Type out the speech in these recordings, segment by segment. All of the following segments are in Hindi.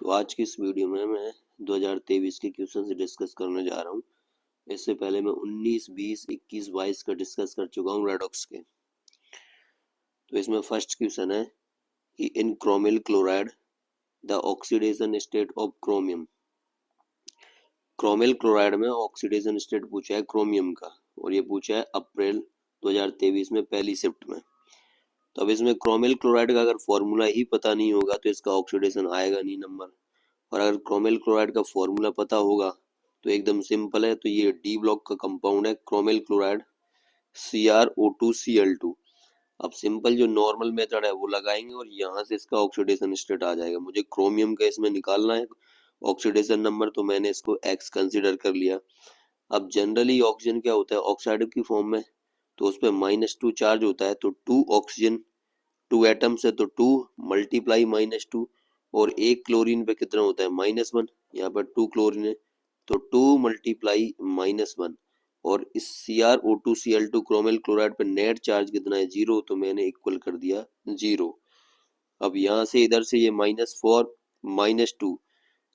तो आज की इस वीडियो में मैं 2023 के क्वेश्चन डिस्कस करने जा रहा हूँ। इससे पहले मैं 19, 20, 21, 22 का डिस्कस कर चुका हूँ रेडॉक्स के। तो इसमें फर्स्ट क्वेश्चन है कि in chromyl chloride the oxidation state of chromium. Chromyl chloride में ऑक्सीडेशन स्टेट पूछा है क्रोमियम का, और ये पूछा है अप्रैल 2023 में पहली शिफ्ट में। तो अब इसमें क्रोमिल क्लोराइड का अगर फॉर्मूला ही पता नहीं होगा तो इसका ऑक्सीडेशन आएगा नहीं नंबर। और अगर क्रोमिल क्लोराइड का फॉर्मूला पता होगा तो एकदम सिंपल है। तो ये डी ब्लॉक का कंपाउंड है क्रोमिल क्लोराइड CrO2Cl2। अब सिंपल जो नॉर्मल मेथड है वो लगाएंगे और यहाँ से इसका ऑक्सीडेशन स्टेट आ जाएगा। मुझे क्रोमियम का इसमें निकालना है ऑक्सीडेशन नंबर, तो मैंने इसको X कंसिडर कर लिया। अब जनरली ऑक्सीजन क्या होता है ऑक्साइड की फॉर्म में, तो उस पर -2 चार्ज होता है। तो 2 ऑक्सीजन 2 एटम्स है तो 2 मल्टीप्लाई -2, और एक क्लोरीन पे कितना होता है -1। यहाँ पर 2 क्लोरीन है तो 2 मल्टीप्लाई -1, और इस CrO2Cl2 क्रोमिल क्लोराइड पे नेट चार्ज कितना है 0, तो मैंने इक्वल कर दिया 0। अब यहाँ से इधर से ये -4 -2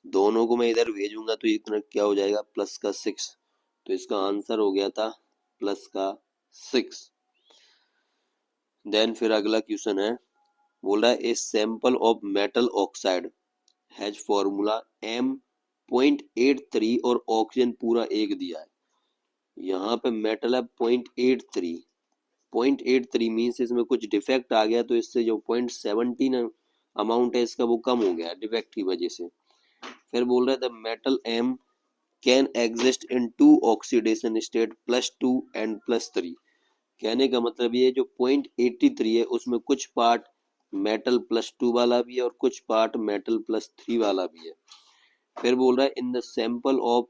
दोनों को मैं इधर भेजूंगा तो इतना क्या हो जाएगा +6। तो इसका आंसर हो गया था +6। देन फिर अगला क्वेश्चन है, बोल रहा है a sample of metal oxide has formula M.83 और ऑक्सीजन पूरा 1 दिया है। यहाँ पे मेटल है 0.83। 0.83 मीन्स इसमें कुछ डिफेक्ट आ गया, तो इससे जो 0.17 अमाउंट है इसका वो कम हो गया डिफेक्ट की वजह से। फिर बोल रहा है the metal M can exist in 2 oxidation state +2 and +3। कहने का मतलब ये जो 0.83 है उसमें कुछ पार्ट मेटल +2 वाला भी है और कुछ पार्ट मेटल +3 वाला भी है। फिर बोल रहा है in the sample of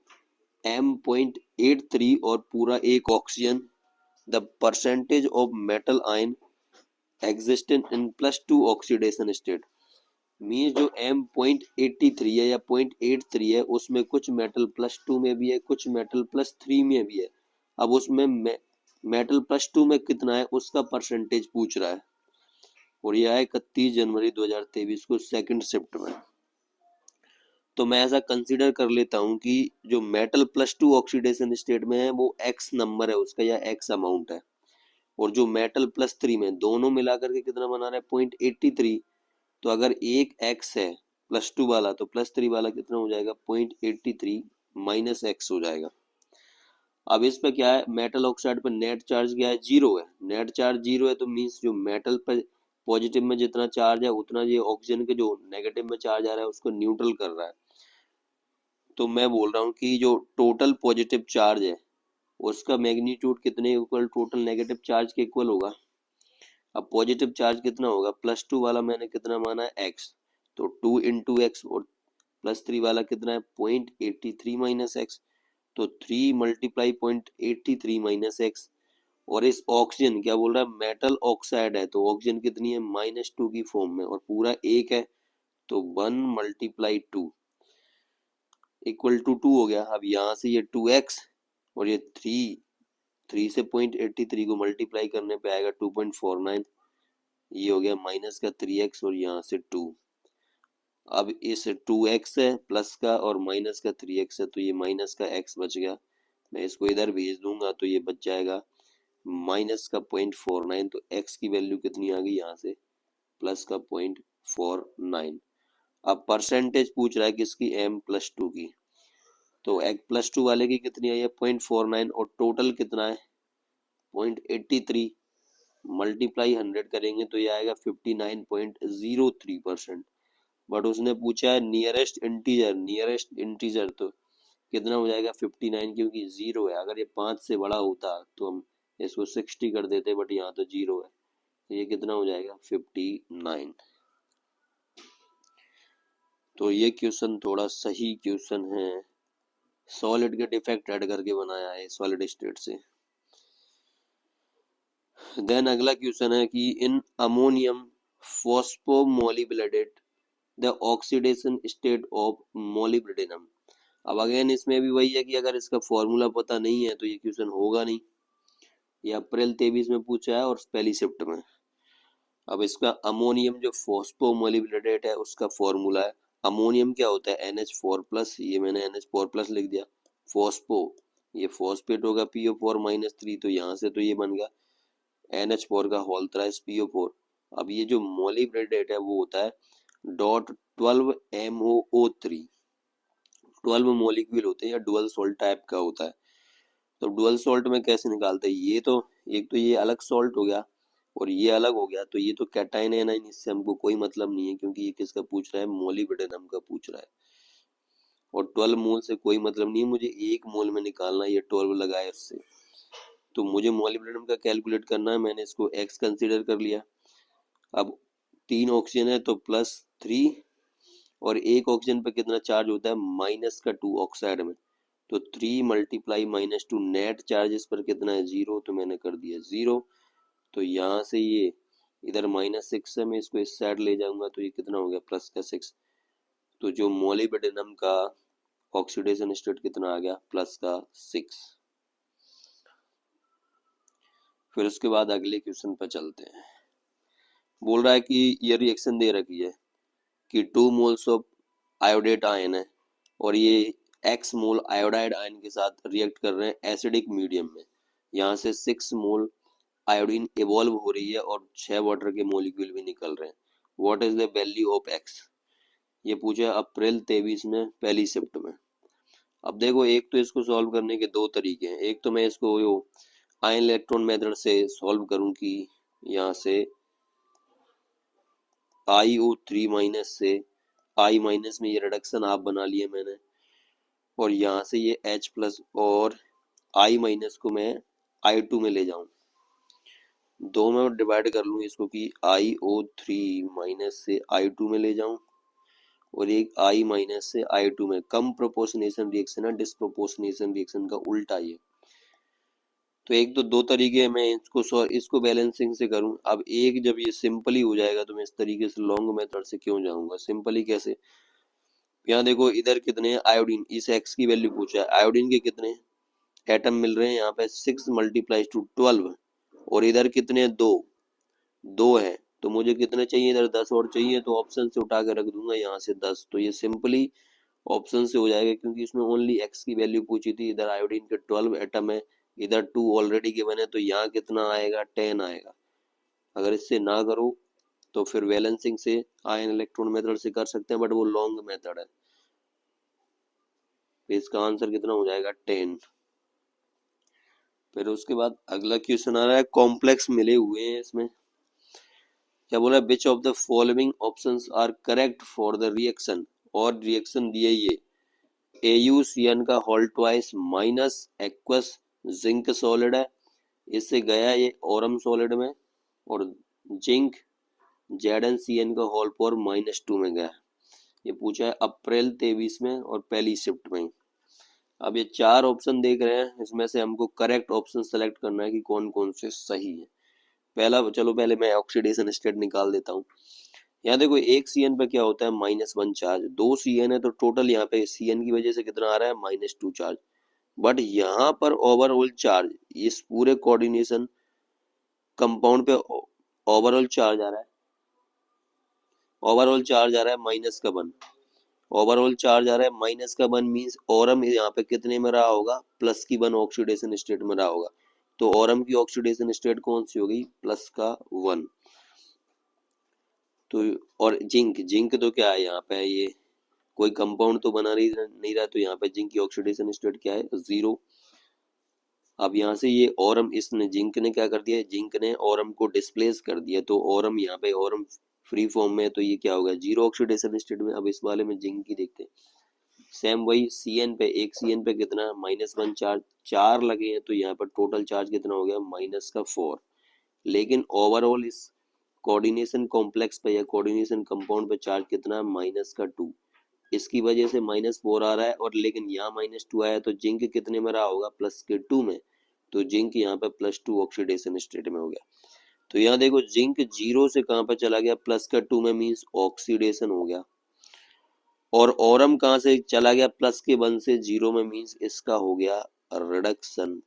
M.83 और पूरा 1 oxygen the percentage of metal ion existent in +2 oxidation state. Means जो M.83 है या 0.83 है उसमें कुछ मेटल +2 में भी है, कुछ मेटल +3 में भी है। अब उसमें मेटल +2 में कितना है उसका परसेंटेज पूछ रहा है, और यह है 31 जनवरी 2023 को सेकंड शिफ्ट में। तो मैं ऐसा कंसीडर कर लेता हूं कि जो मेटल +2 ऑक्सीडेशन स्टेट में है वो X नंबर है उसका या X अमाउंट है, और जो मेटल +3 में दोनों मिलाकर के कितना बना रहा है 0.83। तो अगर एक X है +2 वाला तो +3 वाला कितना हो जाएगा 0.83 -X हो जाएगा। अब इस पे क्या है मेटल ऑक्साइड पर नेट चार्ज क्या है 0 है। नेट चार्ज 0 है तो मीन्स जो मेटल पर पॉजिटिव में जितना चार्ज है उतना ये ऑक्सीजन के जो नेगेटिव में चार्ज आ रहा है उसको न्यूट्रल कर रहा है। तो मैं बोल रहा हूँ कि जो टोटल पॉजिटिव चार्ज है उसका मैग्नीट्यूड कितने इक्वल टोटल नेगेटिव चार्ज के इक्वल होगा। अब पॉजिटिव चार्ज कितना होगा +2 वाला मैंने कितना माना है X, तो 2 × X, और +3 वाला कितना है 0.83 -X, तो 3 × 0.83 -X। और इस ऑक्सीजन क्या बोल रहा है मेटल ऑक्साइड है तो ऑक्सीजन कितनी है -2 की फॉर्म में, और पूरा 1 है तो 1 × 2 = 2 हो गया। अब यहाँ से ये 2X और ये 3 से 0.83 को मल्टीप्लाई करने पे आएगा 2.49, ये हो गया -3X और यहाँ से 2। अब इस 2X है प्लस का और माइनस का 3X है तो ये माइनस का X बच गया। मैं इसको इधर भेज दूंगा तो ये बच जाएगा -0.49। तो X की वैल्यू कितनी आ गई यहाँ से +0.49। अब परसेंटेज पूछ रहा है किसकी M+2 की, तो M+2 वाले की कितनी आई है 0.49, और टोटल कितना है 0.83 मल्टीप्लाई 100 करेंगे तो ये आएगा 59.03%। बट उसने पूछा है नियरेस्ट इंटीजर तो कितना हो जाएगा 59, क्योंकि 0 है। अगर ये 5 से बड़ा होता तो हम इसको 60 कर देते, बट यहाँ तो 0 है तो ये कितना हो जाएगा 59। तो ये क्वेश्चन थोड़ा सही क्वेश्चन है, सॉलिड के डिफेक्ट ऐड करके बनाया है सॉलिड स्टेट से। देन अगला क्वेश्चन है कि in ammonium phosphomolybdate the oxidation state of molybdenum. अब अगेन इसमें भी वही है कि अगर इसका फॉर्मूला पता नहीं है तो ये क्वेश्चन होगा नहीं। ये अप्रैल 23 में पूछा है और पहली शिफ्ट में। अब इसका अमोनियम जो फॉस्फोमोलिब्डेट है उसका फॉर्मूला है अमोनियम क्या होता है NH4+, ये मैंने NH4+ लिख दिया। फॉस्फो, ये फॉस्फेट होगा PO4-3, तो यहाँ से तो ये बन गया NH4 का होल थ्राइस PO4। अब ये जो मोलिब्डेनेट है वो होता है .12MOO3, 12 मोलिक्यूल होते हैं या डुअल सॉल्ट टाइप का होता है। तो डुअल सॉल्ट में कैसे निकालते हैं, ये तो एक तो ये अलग सॉल्ट हो गया और ये अलग हो गया, तो ये तो कैटाइन एनाइन, इससे हमको कोई मतलब नहीं है क्योंकि ये किसका पूछ रहा है, मोलिब्डेनम का पूछ रहा है। और 12 मोल से कोई मतलब नहीं है, मुझे 1 मोल में निकालना है, ये 12 लगा है उससे। तो मुझे मोलिब्डेनम का कैलकुलेट करना है, मैंने इसको x कंसीडर कर लिया। अब 3 ऑक्सीजन है तो +3, और एक ऑक्सीजन पे कितना चार्ज होता है -2 ऑक्साइड में, तो 3 × -2 नेट चार्ज इस पर कितना है 0, तो मैंने कर दिया 0। तो यहाँ से ये इधर -6 है, मैं इसको इस साइड ले जाऊंगा तो ये कितना हो गया +6। तो जो मोलिब्डेनम का ऑक्सीडेशन स्टेट कितना आ गया +6। फिर उसके बाद अगले क्वेश्चन पर चलते हैं। बोल रहा है कि ये रिएक्शन दे रखी है कि 2 मोल्स ऑफ आयोडेट आयन है और ये x मोल आयोडाइड आयन के साथ रिएक्ट कर रहे हैं एसिडिक मीडियम में। यहाँ से 6 मोल आयोडीन इवॉल्व हो रही है और 6 वाटर के मोलिक्यूल भी निकल रहे हैं। What is the value of x, ये पूछा अप्रैल 23 में पहली शिफ्ट में। अब देखो एक तो इसको सॉल्व करने के दो तरीके हैं, एक तो मैं इसको आयन इलेक्ट्रॉन मेथड से सॉल्व करूं कि यहाँ से IO3- से I- में ये रिडक्शन आप बना लिए मैंने, और यहाँ से ये H+ और I- को मैं I2 में ले जाऊं, दो में डिवाइड कर लूँ इसको कि IO3- से I2 में ले जाऊं, और एक I- से I2 में। कम प्रोपोर्शनेशन रिएक्शन है, डिस्प्रोपोर्शनेशन रिएक्शन का उल्टा ये। तो एक तो दो तरीके मैं इसको बैलेंसिंग से करूं। अब एक जब ये सिंपली हो जाएगा तो मैं इस तरीके से लॉन्ग मेथड से क्यों जाऊंगा, सिंपली कैसे, यहाँ देखो इधर कितने हैं आयोडीन, इस एक्स की वैल्यू पूछा है, आयोडीन के कितने एटम मिल रहे हैं यहाँ पे 6 × 12, और इधर कितने दो दो है, तो मुझे कितने चाहिए इधर 10 और चाहिए, तो ऑप्शन से उठा के रख दूंगा यहाँ से 10, तो ये सिंपली ऑप्शन से हो जाएगा क्योंकि इसमें ओनली एक्स की वैल्यू पूछी थी। इधर आयोडीन के 12 एटम है, इधर 2 ऑलरेडी गिवन है, तो यहाँ कितना आएगा 10 आएगा। अगर इससे ना करो तो फिर बैलेंसिंग से आयन इलेक्ट्रॉन मेथड से कर सकते हैं, बट वो लॉन्ग मेथड है। तो इसका आंसर कितना हो जाएगा 10। फिर उसके बाद अगला क्वेश्चन आ रहा है, कॉम्प्लेक्स मिले हुए हैं इसमें, क्या बोला, which of the following options are correct for the reaction, और रिएक्शन दिए ये AuCN का whole twice minus aqueous zinc solid है, इससे गया ये ओरम सॉलिड में, और जिंक ZnCN का होल पावर -2 में गया। ये पूछा है अप्रैल 23 में और पहली शिफ्ट में। अब ये 4 ऑप्शन देख रहे हैं, इसमें से हमको करेक्ट ऑप्शन सेलेक्ट करना है कि कौन कौन से सही है। पहले मैं ऑक्सीडेशन स्टेट निकाल देता हूँ। यहाँ देखो एक CN पे क्या होता है -1 चार्ज, 2 CN है तो टोटल यहाँ पे CN की वजह से कितना आ रहा है -2 चार्ज, बट यहाँ पर ओवरऑल चार्ज इस पूरे कोऑर्डिनेशन कंपाउंड पे ओवरऑल चार्ज आ रहा है, ओवरऑल चार्ज आ रहा है -1, ओवरऑल चार्ज आ रहा है -1 मीन्स ओरम यहाँ पे कितने में रहा होगा +1 ऑक्सीडेशन स्टेट में रहा होगा, तो ओरम की ऑक्सीडेशन स्टेट कौन सी होगी +1। तो और जिंक तो क्या है यहाँ पे, ये कोई कंपाउंड तो बना नहीं रहा, तो यहाँ पे जिंक की ऑक्सीडेशन स्टेट क्या है 0। अब यहाँ से ये ओरम, इसने जिंक ने क्या कर दिया, जिंक ने ओरम को डिस्प्लेस कर दिया, तो ओरम यहाँ पे ओरम फ्री फॉर्म में, तो ये क्या होगा 0 ऑक्सीडेशन स्टेट में। अब इस वाले में जिंक की देखते हैं, सेम वही CN पे, एक CN पे कितना -1 चार्ज, 4 लगे हैं, तो यहाँ पर टोटल चार्ज कितना हो गया -4। लेकिन ओवरऑल इस कोऑर्डिनेशन कॉम्प्लेक्स पे या कोऑर्डिनेशन कंपाउंड पे चार्ज कितना -2, इसकी वजह से -4 आ रहा है, और लेकिन यहाँ -2 आया तो जिंक कितने में रहा होगा +2 में, तो जिंक यहाँ पे +2 ऑक्सीडेशन स्टेट में हो गया। तो यहाँ देखो जिंक 0 से कहाँ पे चला गया +2 में, मीन्स ऑक्सीडेशन हो गया, और ओरम कहाँ से चला गया +1 से 0 में, मीन्स इसका हो गया रिडक्शन।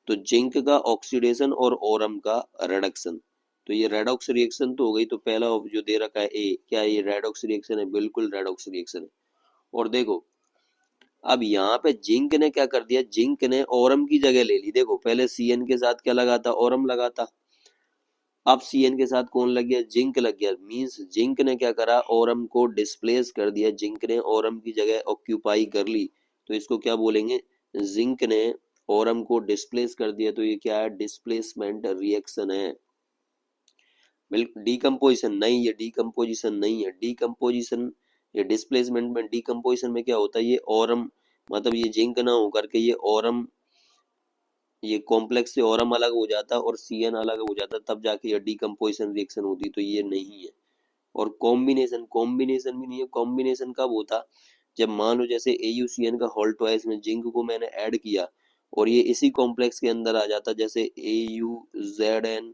तो जिंक का ऑक्सीडेशन और ओरम का रिडक्शन, तो ये रेडॉक्स रिएक्शन तो हो गई। तो पहला जो दे रखा है ए, क्या ये रेडॉक्स रिएक्शन है? बिल्कुल रेडॉक्स रिएक्शन है। और देखो अब यहाँ पे जिंक ने क्या कर दिया, जिंक ने ओरम की जगह ले ली। देखो पहले सीएन के साथ क्या लगा था, ओरम लगा था, अब सीएन के साथ कौन लग गया, जिंक लग गया। मींस जिंक ने क्या करा, ओरम को डिस्प्लेस कर दिया, जिंक ने ओरम की जगह ऑक्यूपाई कर ली। तो इसको क्या बोलेंगे, जिंक ने ओरम को डिस्प्लेस कर दिया। तो ये क्या है, डिस्प्लेसमेंट रिएक्शन है। बिल्कुल डीकम्पोजिशन नहीं, ये डीकम्पोजिशन नहीं है। डीकम्पोजिशन ये डिस्प्लेसमेंट में, डीकम्पोजिशन में क्या होता है, ये ओरम मतलब ये जिंक ना होकर के ये ओरम, ये कॉम्प्लेक्स से ओरम अलग हो जाता और सीएन अलग हो जाता, तब जाके ये डीकम्पोजिशन रिएक्शन होती। तो ये नहीं है। और कॉम्बिनेशन, कॉम्बिनेशन भी नहीं है। कॉम्बिनेशन कब होता, जब मान लो जैसे AuCN का होल ट्वाइस में जिंक को मैंने ऐड किया और ये इसी कॉम्प्लेक्स के अंदर आ जाता, जैसे AuZnCN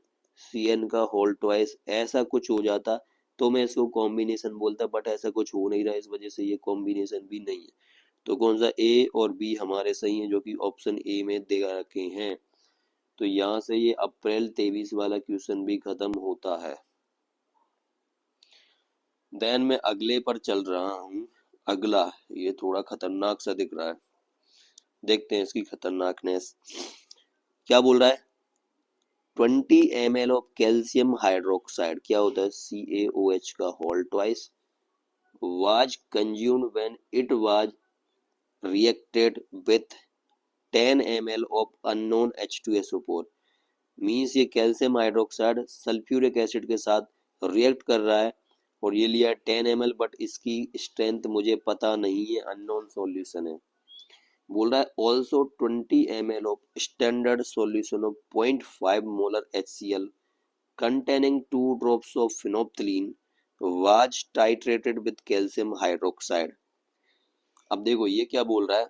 का होल ट्वाइस, ऐसा कुछ हो जाता तो मैं इसको कॉम्बिनेशन बोलता। बट ऐसा कुछ हो नहीं रहा, इस वजह से ये कॉम्बिनेशन भी नहीं है। तो कौन सा, ए और बी हमारे सही है, जो कि ऑप्शन ए में दे रखे हैं। तो यहाँ से ये अप्रैल 23 वाला क्वेश्चन भी खत्म होता है। देन मैं अगले पर चल रहा हूँ। अगला ये थोड़ा खतरनाक सा दिख रहा है, देखते हैं इसकी खतरनाकनेस। क्या बोल रहा है, 20 ml ऑफ कैल्शियम हाइड्रोक्साइड, क्या होता है, CaOH का whole twice, was consumed when it was reacted with 10 ml of unknown H2SO4। Means ये कैल्शियम हाइड्रोक्साइड सल्फ्यूरिक एसिड के साथ रिएक्ट कर रहा है और ये लिया 10 ml, बट इसकी स्ट्रेंथ मुझे पता नहीं है, अननोन सॉल्यूशन है। बोल रहा है also 20 ml of standard solution of 0.5 molar HCl containing 2 drops of phenolphthalein was titrated with calcium hydroxide। अब देखो ये क्या बोल रहा है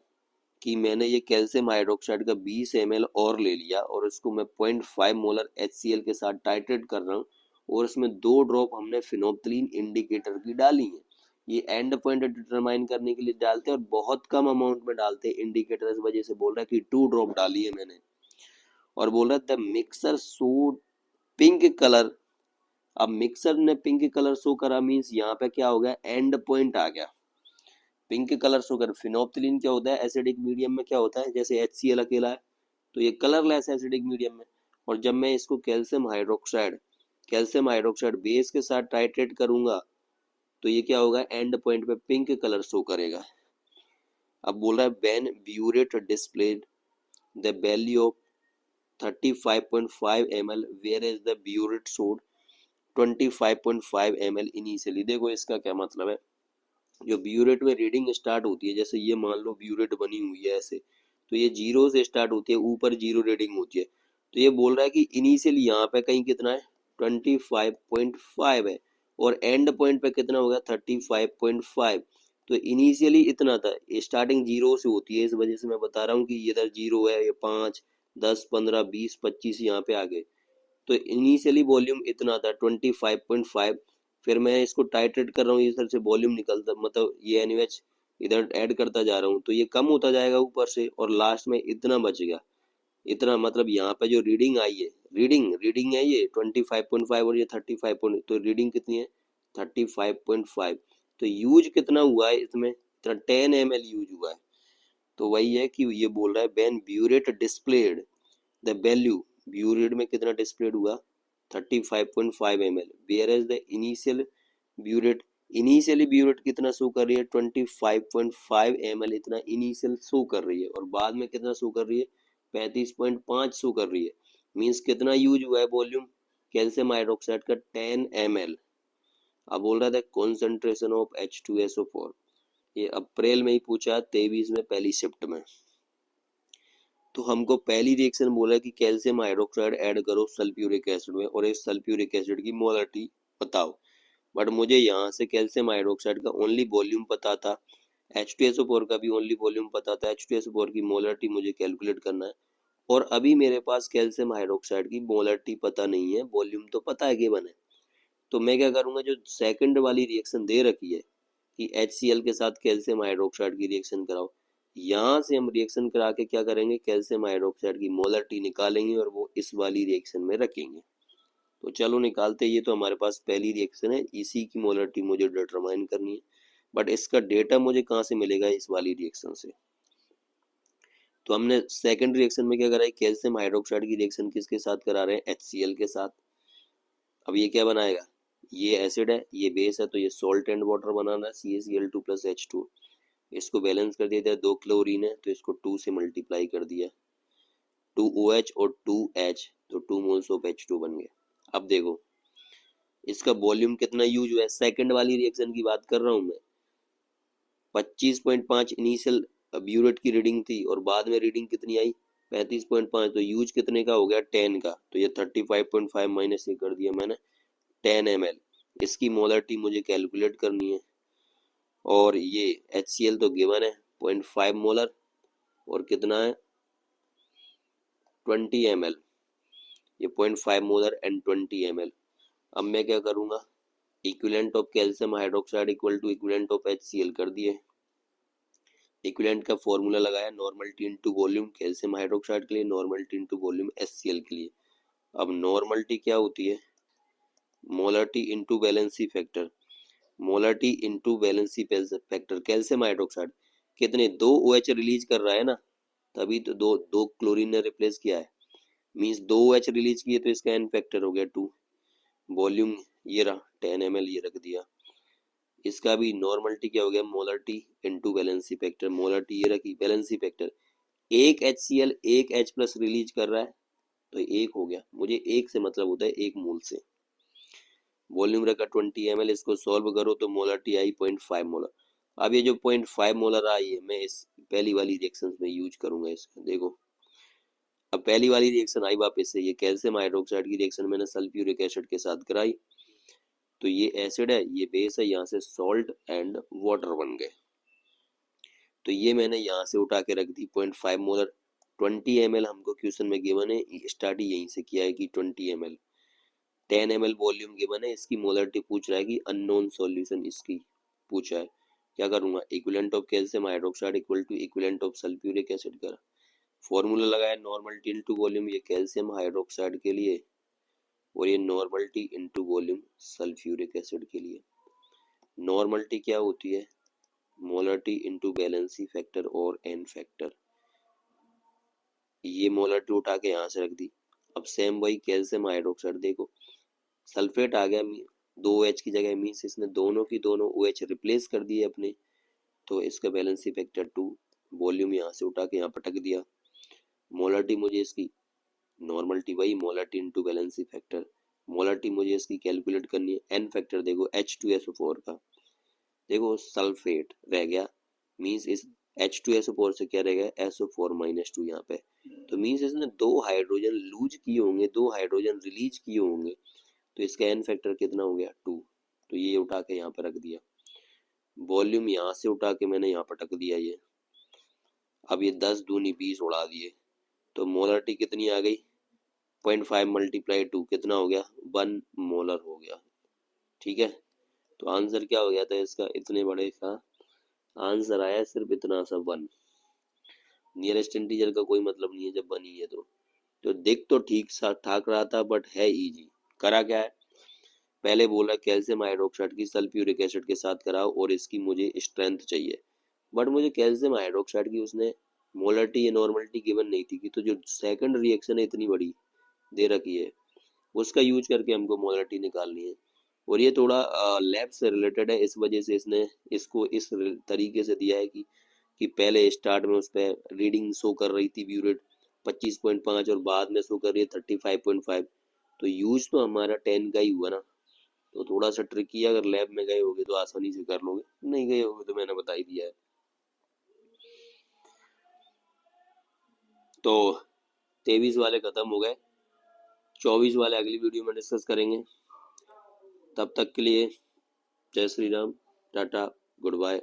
कि मैंने ये कैल्शियम हाइड्रोक्साइड का 20 ml और ले लिया और इसको मैं 0.5 मोलर HCl के साथ टाइट्रेट कर रहा हूँ और इसमें 2 ड्रॉप हमने फिनोप्थलीन इंडिकेटर की डाली है। ये एंड पॉइंट डिटरमाइन करने के लिए डालते हैं और बहुत कम अमाउंट में डालते हैं इंडिकेटर, इस वजह से बोल रहा है कि 2 ड्रॉप डाली है मैंने। और बोल रहा है the mixer show pink colour. अब मिक्सर ने पिंक कलर शो करा, मीन्स यहाँ पे क्या हो गया, एंड पॉइंट आ गया, पिंक कलर शो कर। फिनोप्थलीन क्या होता है, एसिडिक मीडियम में क्या होता है, जैसे HCl अकेला है तो ये कलरलेस एसिडिक मीडियम में। और जब मैं इसको कैल्शियम हाइड्रोक्साइड बेस के साथ टाइट्रेट करूंगा तो ये क्या होगा, एंड पॉइंट पे पिंक कलर शो करेगा। अब बोल रहा है when burette displayed the value of 35.5 ml where is the burette showed 25.5 ml initially. देखो इसका क्या मतलब है, जो ब्यूरेट में रीडिंग स्टार्ट होती है, जैसे ये मान लो ब्यूरेट बनी हुई है ऐसे, तो ये 0 से स्टार्ट होती है, ऊपर 0 रीडिंग होती है। तो ये बोल रहा है कि इनिशियली यहाँ पे कहीं कितना है, 25.5 है और एंड पॉइंट पे कितना होगा, 35.5। तो इनिशियली इतना था, स्टार्टिंग 0 से होती है, इस वजह से मैं बता रहा हूँ कि इधर 0 है, ये 5 10 15 20 25 यहाँ पे आ गए। तो इनिशियली वॉल्यूम इतना था 25.5, फिर मैं इसको टाइट्रेट कर रहा हूँ, इधर से वॉल्यूम निकलता, मतलब ये NaOH इधर ऐड करता जा रहा हूँ तो ये कम होता जाएगा ऊपर से और लास्ट में इतना बच गया। इतना मतलब यहाँ पे जो रीडिंग आई है, रीडिंग है ये 25.5 और ये 35 तो रीडिंग कितनी है, 35.5। तो यूज कितना हुआ है इसमें, 10 ml यूज हुआ है। तो वही है कि ये बोल रहा है when burette displayed the value, burette में कितना डिस्प्लेड हुआ, 35.5 ml, where as the burette initially burette कितना शो कर रही है, 25.5 ml इतना इनिशियल शो कर रही है और बाद में कितना शो कर रही है, 35.5 शो कर रही है। मीन्स कितना यूज हुआ है वॉल्यूम कैल्शियम हाइड्रोक्साइड का, 10 ml। अब बोल रहा था कॉन्सेंट्रेशन ऑफ H2SO4, ये अप्रैल में ही पूछा, 23 में पहली शिफ्ट में। तो हमको पहली रिएक्शन बोला कि कैल्शियम हाइड्रोक्साइड ऐड करो सल्फ्यूरिक एसिड में और इस सल्फ्यूरिक एसिड की मोलरिटी बताओ। बट मुझे यहाँ से कैल्शियम हाइड्रोक्साइड का ओनली वॉल्यूम पता था, H2SO4 का भी ओनली वॉल्यूम पता था, H2SO4 की मोलरिटी मुझे कैलकुलेट करना है। और अभी मेरे पास कैल्शियम हाइड्रोक्साइड की मोलरिटी पता नहीं है, वॉल्यूम तो पता है गिवन है। तो मैं क्या करूंगा, जो सेकंड वाली रिएक्शन दे रखी है कि HCl के साथ कैल्शियम हाइड्रोक्साइड की रिएक्शन कराओ, यहाँ से हम रिएक्शन करा के क्या करेंगे, कैल्शियम हाइड्रोक्साइड की मोलरिटी निकालेंगे और वो इस वाली रिएक्शन में रखेंगे। तो चलो निकालते, ये तो हमारे पास पहली रिएक्शन है, इसी की मोलरिटी मुझे डिटरमाइन करनी है, बट इसका डेटा मुझे कहाँ से मिलेगा, इस वाली रिएक्शन से। तो हमने सेकंड रिएक्शन में क्या करा है, कैल्शियम हाइड्रोक्साइड की रिएक्शन किसके साथ करा रहे हैं, HCl के साथ। अब ये क्या बनाएगा, ये एसिड है, ये बेस है, तो ये सॉल्ट एंड वाटर बनाना है, CaCl2 + H2। इसको बैलेंस कर दिया जाए, 2 क्लोरीन है तो इसको 2 से मल्टीप्लाई कर दिया, 2OH और 2H, तो 2 मोल्स ऑफ H2 बन गए। अब देखो इसका वॉल्यूम कितना यूज हुआ है, सेकंड वाली रिएक्शन की बात कर रहा हूं मैं। 25.5 इनिशियल ब्यूरेट की रीडिंग थी और बाद में रीडिंग कितनी आई, 35.5, तो यूज कितने का हो गया, 10 का, तो ये 35.5 माइनस ये कर दिया मैंने 10 ml। इसकी मोलरिटी मुझे कैलकुलेट करनी है, और ये HCl तो गिवन है 0.5 मोलर, और कितना है 20 ml, ये 0.5 मोलर एंड 20 ml। अब मैं क्या करूंगा, equivalent of calcium hydroxide equal to equivalent of HCl कर दिए। इक्विवेलेंट का फॉर्मूला लगाया, normality into volume calcium hydroxide के लिए, नॉर्मलिटी इनटू वॉल्यूम HCl के लिए। अब नॉर्मलिटी क्या होती है, molarity into valency factor, molarity into valency factor, calcium hydroxide कितने 2 OH रिलीज कर रहा है ना, तभी तो दो दो क्लोरीन ने रिप्लेस किया है, मींस 2 OH रिलीज किए तो इसका एन फैक्टर हो गया 2। वॉल्यूम ये रहा 10 ml, ये रख दिया। इसका भी नॉर्मलिटी क्या हो गया, molarity into valency factor, molarity ये रखी, वैलेंसी फैक्टर, एक HCl एक H प्लस रिलीज कर रहा है तो एक हो गया, मुझे एक से मतलब होता है 1 मोल से। वॉल्यूम रखा 20 ml, इसको सॉल्व करो तो मोलरिटी आई 0.5 मोलर। अब ये जो 0.5 मोलर आई है मैं इस पहली वाली रिएक्शन में यूज करूंगा इसका, देखो अब पहली वाली रिएक्शन आई वापस से, ये कैल्शियम हाइड्रोक्साइड की रिएक्शन मैंने सल्फ्यूरिक एसिड के साथ कराई, तो ये एसिड है, ये बेस है, यहाँ से सॉल्ट एंड वाटर बन गए। तो ये मैंने यहाँ से उठा के रख दी 0.5 मोलर, 20 ml हमको क्वेश्चन में गिवन है, स्टार्ट ही यहीं से किया है कि 20 ml, 10 ml वॉल्यूम गिवन है, इसकी मोलरिटी पूछ रहा है कि अननोन सॉल्यूशन इसकी पूछा है। क्या करूंगा, equivalent of calcium hydroxide equal to equivalent of sulphuric acid का फॉर्मूला लगाया, नॉर्मलिटी इनटू वॉल्यूम, ये कैल्शियम हाइड्रोक्साइड के लिए, और ये normality into volume sulphuric acid के लिए। नॉर्मलिटी क्या होती है, मोलरिटी इनटू वैलेंसी फैक्टर और एन फैक्टर, ये मोलरिटी उठा के यहाँ से रख दी। अब सेम वही कैल्शियम हाइड्रोक्साइड, देखो सल्फेट आ गया, 2 OH की जगह, मीन्स इसने दोनों की दोनों OH रिप्लेस कर दिए अपने, तो इसका वैलेंसी फैक्टर 2, वॉल्यूम यहाँ से उठा के यहाँ पटक दिया। मोलरिटी मुझे इसकी, नॉर्मलिटी वही molarity into valency factor, molarity मुझे इसकी कैलकुलेट करनी है, एन फैक्टर देखो H2SO4 का, देखो सल्फेट रह गया, मीन्स इस H2SO4 से क्या रह गया, SO4-2 यहाँ पे, तो मीन्स इसने 2 हाइड्रोजन लूज किए होंगे, 2 हाइड्रोजन रिलीज किए होंगे, तो इसका एन फैक्टर कितना हो गया 2, तो ये उठा के यहाँ पे रख दिया। वॉल्यूम यहाँ से उठा के मैंने यहाँ पटक दिया ये। अब ये 10 दूनी 20 उड़ा दिए, तो मोलरिटी कितनी आ गई, 0.5 × 2 कितना हो गया, 1 मोलर हो गया। ठीक है, तो आंसर क्या हो गया था इसका, इतने बड़े का आंसर आया सिर्फ इतना सा 1। नियरेस्ट इंटीजर का कोई मतलब नहीं है जब 1 ही है तो दिख तो ठीक सा ठाक रहा था बट है इजी। करा क्या है, पहले बोला कैल्शियम हाइड्रोक्साइड की सल्फ्यूरिक एसिड के साथ कराओ और इसकी मुझे स्ट्रेंथ चाहिए, बट मुझे कैल्शियम हाइड्रोक्साइड की उसने मोलरिटी या नॉर्मलिटी गिवन नहीं थी कि, तो जो सेकंड रिएक्शन है इतनी बड़ी दे रखी है उसका यूज करके हमको मोलरिटी निकालनी है, और ये थोड़ा लैब से रिलेटेड है, इस वजह से इसने इसको इस तरीके से दिया है कि पहले स्टार्ट में उस पर रीडिंग शो कर रही थी ब्यूरेट 25.5 और बाद में शो कर रही है 35.5, तो यूज तो हमारा 10 का ही हुआ ना, तो थोड़ा सा ट्रिकी है, अगर लैब में गए होगे तो आसानी से कर लोगे, नहीं गए होगे तो मैंने बता ही दिया है। तो 23 वाले खत्म हो गए, 24 वाले अगली वीडियो में डिस्कस करेंगे। तब तक के लिए जय श्री राम, टाटा, गुड बाय।